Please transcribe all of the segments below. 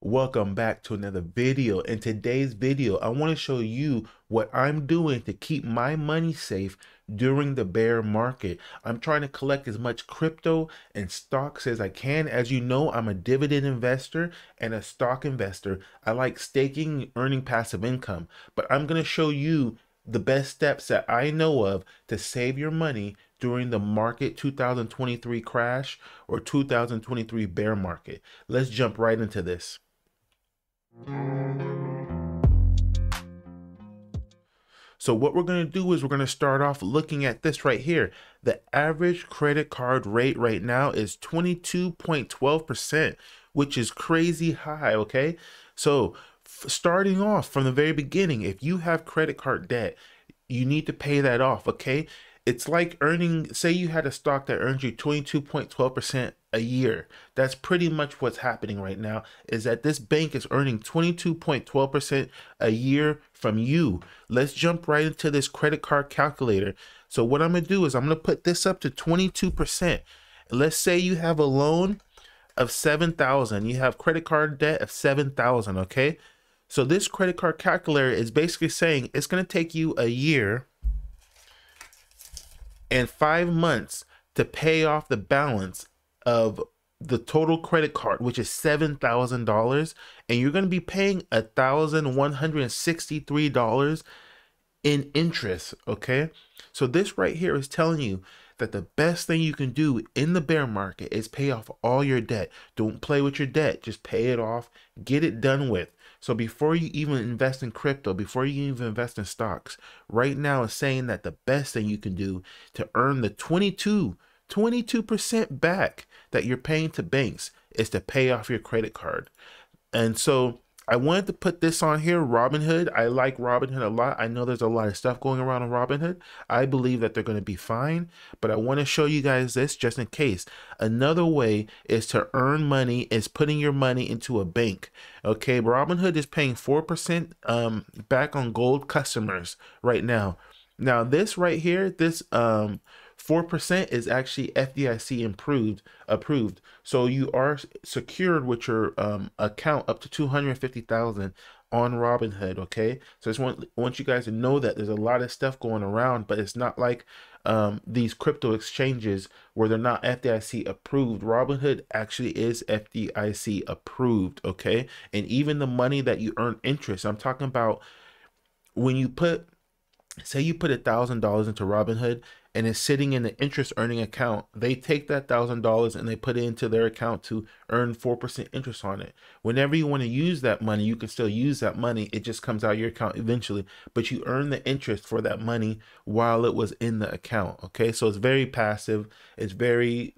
Welcome back to another video. In today's video, I want to show you what I'm doing to keep my money safe during the bear market. I'm trying to collect as much crypto and stocks as I can. As you know, I'm a dividend investor and a stock investor. I like staking, earning passive income, but I'm going to show you the best steps that I know of to save your money during the market 2023 crash or 2023 bear market. Let's jump right into this. So what we're going to do is we're going to start off looking at this right here. The average credit card rate right now is 22.12%, which is crazy high, okay? So starting off from the very beginning, if you have credit card debt, you need to pay that off, okay? It's like earning, say you had a stock that earns you 22.12% a year. That's pretty much what's happening right now, is that this bank is earning 22.12% a year from you. Let's jump right into this credit card calculator. So what I'm going to do is I'm going to put this up to 22%. Let's say you have a loan of 7,000. You have credit card debt of 7,000, okay? So this credit card calculator is basically saying it's going to take you a year and 5 months to pay off the balance of the total credit card, which is $7,000, and you're going to be paying $1,163 in interest, okay? So this right here is telling you that the best thing you can do in the bear market is pay off all your debt. Don't play with your debt, just pay it off, get it done with. So before you even invest in crypto, before you even invest in stocks, right now is saying that the best thing you can do to earn the 22% back that you're paying to banks is to pay off your credit card. And so I wanted to put this on here, Robinhood. I like Robinhood a lot. I know there's a lot of stuff going around on Robinhood. I believe that they're going to be fine, but I want to show you guys this just in case. Another way is to earn money is putting your money into a bank. Okay, Robinhood is paying 4% back on gold customers right now. Now this right here, this 4% is actually FDIC approved. So you are secured with your account up to 250,000 on Robinhood, okay? So I just want you guys to know that there's a lot of stuff going around, but it's not like these crypto exchanges where they're not FDIC approved. Robinhood actually is FDIC approved, okay? And even the money that you earn interest, I'm talking about when you put, say you put $1,000 into Robinhood and it's sitting in the interest earning account, they take that $1,000 and they put it into their account to earn 4% interest on it. Whenever you want to use that money, you can still use that money. It just comes out of your account eventually, but you earn the interest for that money while it was in the account. Okay, so it's very passive. It's very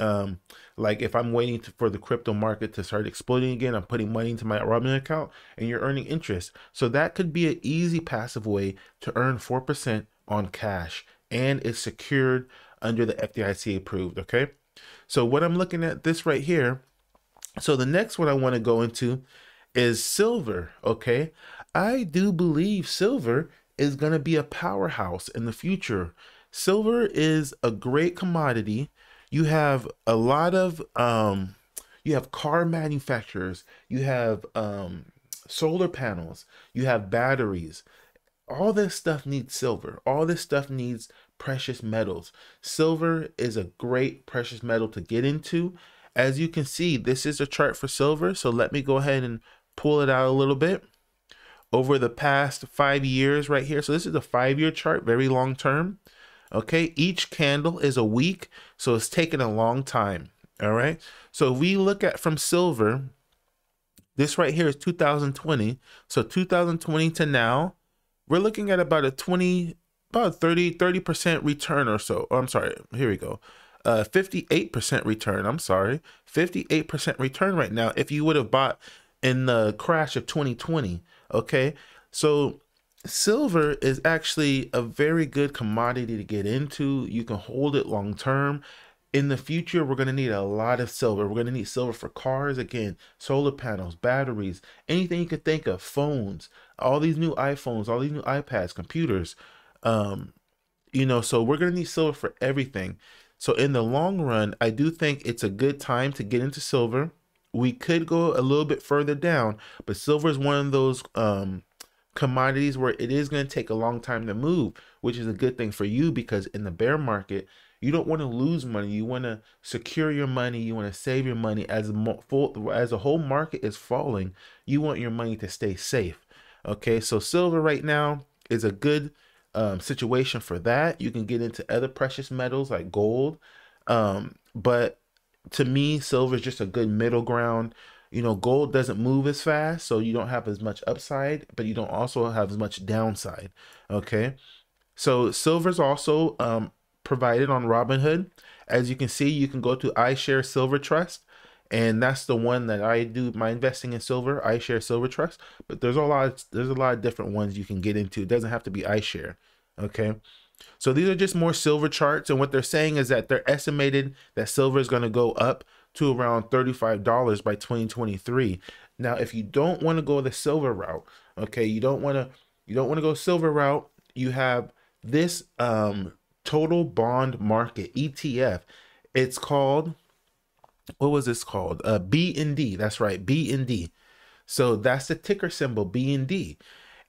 like if I'm waiting for the crypto market to start exploding again, I'm putting money into my Robinhood account and you're earning interest. So that could be an easy passive way to earn 4% on cash, and it's secured under the FDIC approved, okay? So what I'm looking at this right here, so the next one I want to go into is silver, okay? I do believe silver is going to be a powerhouse in the future. Silver is a great commodity. You have a lot of, you have car manufacturers, you have solar panels, you have batteries. All this stuff needs silver. All this stuff needs precious metals. Silver is a great precious metal to get into. As you can see, this is a chart for silver. So let me go ahead and pull it out a little bit. Over the past 5 years right here. So this is a 5-year chart, very long term. Okay, each candle is a week. So it's taken a long time. All right. So if we look at from silver, this right here is 2020. So 2020 to now, we're looking at about a 30% return or so. Oh, I'm sorry. Here we go. 58% return. I'm sorry. 58% return right now if you would have bought in the crash of 2020. Okay. So silver is actually a very good commodity to get into. You can hold it long term. In the future, we're going to need a lot of silver. We're going to need silver for cars, again, solar panels, batteries, anything you could think of, phones, all these new iPhones, all these new iPads, computers. You know, so we're going to need silver for everything. So in the long run, I do think it's a good time to get into silver. we could go a little bit further down, but silver is one of those commodities where it is going to take a long time to move, which is a good thing for you, because in the bear market, you don't want to lose money. You want to secure your money. You want to save your money. As a whole market is falling, you want your money to stay safe. Okay, so silver right now is a good situation for that. You can get into other precious metals like gold, but to me, silver is just a good middle ground. You know, gold doesn't move as fast, so you don't have as much upside, but you don't also have as much downside. Okay, so silver's also provided on Robinhood. As you can see, you can go to iShare Silver Trust, and that's the one that I do my investing in silver, iShare Silver Trust. But there's a lot of different ones you can get into. It doesn't have to be iShare. Okay. So these are just more silver charts, and what they're saying is that they're estimated that silver is going to go up to around $35 by 2023. Now, if you don't want to go the silver route, okay, you don't want to go silver route, you have this total bond market ETF. It's called, what was this called? BND. That's right, BND. So that's the ticker symbol, BND.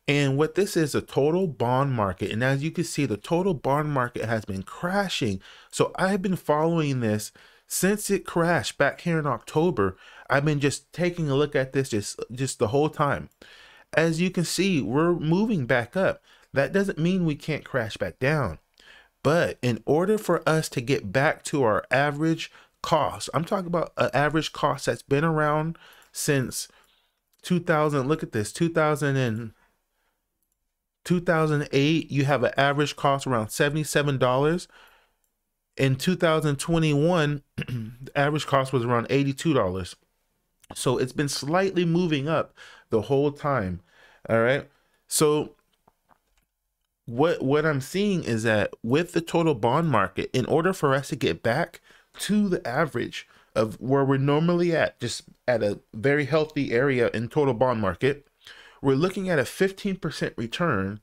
And what this is, a total bond market. And as you can see, the total bond market has been crashing. So I've been following this since it crashed back here in October. I've been just taking a look at this just the whole time. As you can see, we're moving back up. That doesn't mean we can't crash back down. But in order for us to get back to our average cost, I'm talking about an average cost that's been around since 2000. Look at this, 2008, you have an average cost around $77. In 2021, the average cost was around $82. So it's been slightly moving up the whole time. All right. So what I'm seeing is that with the total bond market, in order for us to get back to the average of where we're normally at, just at a very healthy area in total bond market, we're looking at a 15% return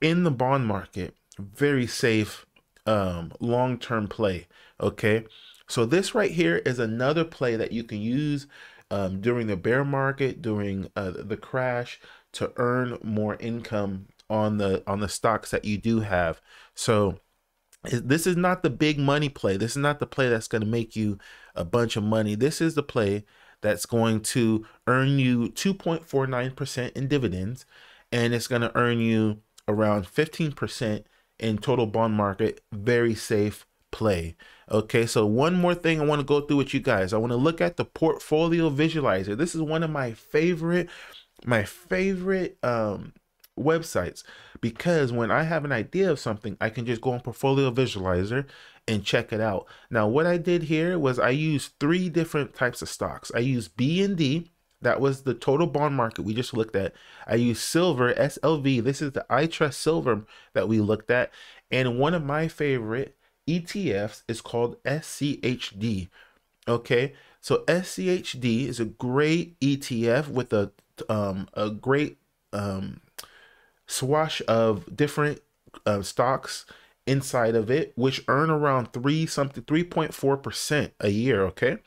in the bond market. Very safe, long-term play. Okay, so this right here is another play that you can use during the bear market, during the crash, to earn more income on the stocks that you do have. So this is not the big money play. This is not the play that's going to make you a bunch of money. This is the play that's going to earn you 2.49% in dividends, and it's going to earn you around 15% in total bond market. Very safe play. Okay, so one more thing I want to go through with you guys. I want to look at the portfolio visualizer. This is one of my favorite websites, because when I have an idea of something, I can just go on portfolio visualizer and check it out. Now, what I did here was I used 3 different types of stocks. I used BND, that was the total bond market we just looked at. I used silver, SLV. This is the I Trust Silver that we looked at. And one of my favorite ETFs is called SCHD. Okay, so SCHD is a great ETF with a great swash of different stocks inside of it, which earn around 3.4% a year. Okay,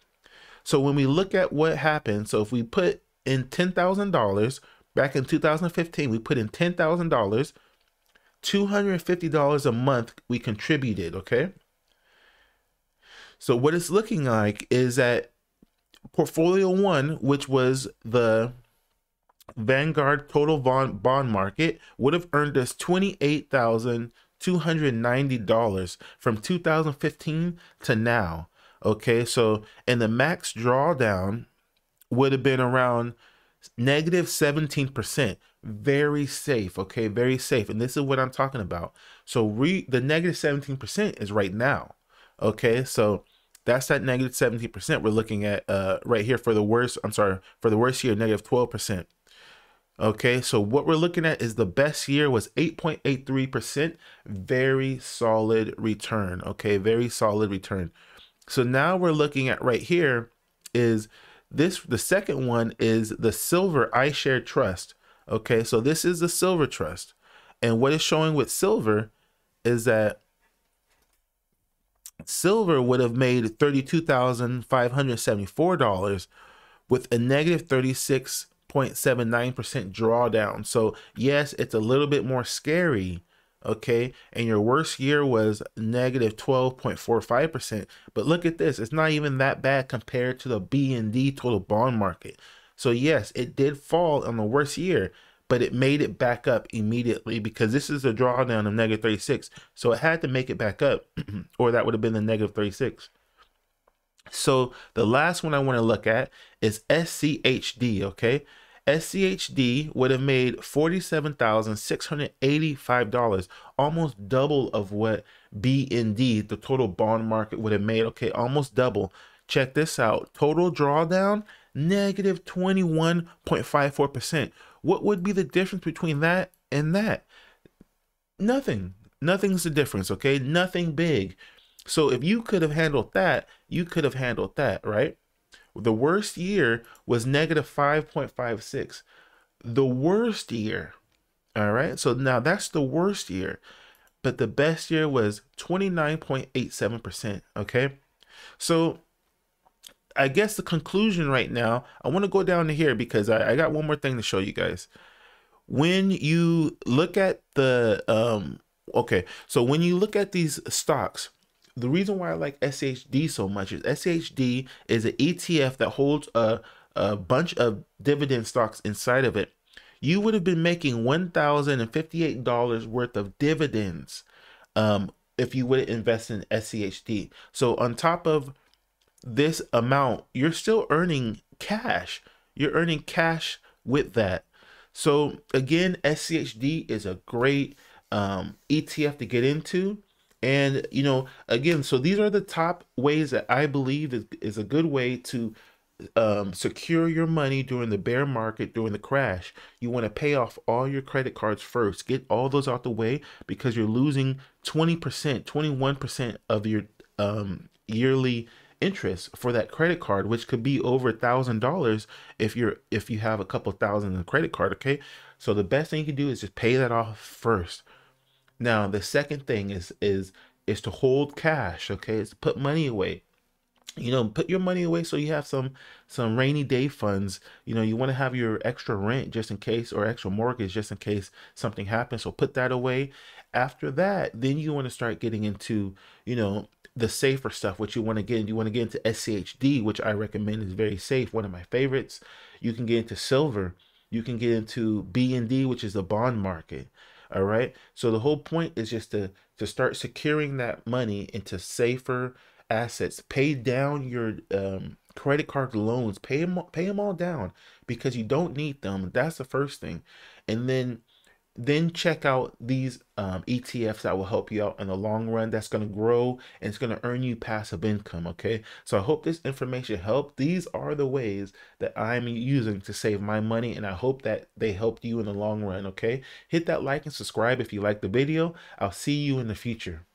so when we look at what happened, so if we put in $10,000 back in 2015, we put in $10,000, $250 a month we contributed. Okay, so what it's looking like is that portfolio 1, which was the Vanguard total bond market, would have earned us $28,290 from 2015 to now. Okay, so and the max drawdown would have been around negative 17%. Very safe. Okay, very safe. And this is what I'm talking about. So the negative 17% is right now. Okay, so that's that negative 17% we're looking at right here for the worst. I'm sorry, for the worst year, negative 12%. Okay, so what we're looking at is the best year was 8.83%. Very solid return. Okay, very solid return. So now we're looking at right here is this, the second one is the silver iShare Trust. Okay, so this is the silver trust. And what it's showing with silver is that Silver would have made $32,574 with a negative 36.79% drawdown. So yes, it's a little bit more scary. Okay, and your worst year was negative 12.45%. But look at this, it's not even that bad compared to the B&D total bond market. So yes, it did fall on the worst year, but it made it back up immediately because this is a drawdown of negative 36. So it had to make it back up, or that would have been the negative 36. So the last one I want to look at is SCHD, okay? SCHD would have made $47,685, almost double of what BND, the total bond market, would have made. Okay, almost double. Check this out. Total drawdown, negative 21.54%. What would be the difference between that and that? Nothing. Nothing's the difference, okay? Nothing big. So if you could have handled that, you could have handled that, right? The worst year was negative 5.56. The worst year, all right? So now that's the worst year, but the best year was 29.87%, okay? So I guess the conclusion right now, I want to go down to here because I got one more thing to show you guys. When you look at the, okay, so when you look at these stocks, the reason why I like SHD so much is SHD is an ETF that holds a bunch of dividend stocks inside of it. You would have been making $1,058 worth of dividends if you would invest in SCHD. So on top of this amount, you're still earning cash. You're earning cash with that. So again, SCHD is a great ETF to get into. And, you know, again, so these are the top ways that I believe is a good way to secure your money during the bear market, during the crash. You want to pay off all your credit cards first. Get all those out the way because you're losing 20%, 21% of your yearly interest for that credit card, which could be over $1,000 if you have a couple thousand in the credit card. Okay, so the best thing you can do is just pay that off first. Now, the second thing is to hold cash, okay? It's to put money away. You know, put your money away so you have some rainy day funds. You know, you want to have your extra rent just in case, or extra mortgage just in case something happens. So put that away. After that, then you want to start getting into, you know, the safer stuff, which you want to get into. You want to get into SCHD, which I recommend is very safe, one of my favorites. You can get into silver. You can get into BND, which is the bond market. All right. So the whole point is just to start securing that money into safer assets. Pay down your credit card loans. Pay them all down because you don't need them. That's the first thing. And then check out these ETFs that will help you out in the long run. That's going to grow and it's going to earn you passive income. Okay, so I hope this information helped. These are the ways that I'm using to save my money, and I hope that they helped you in the long run. Okay, hit that like and subscribe if you like the video. I'll see you in the future.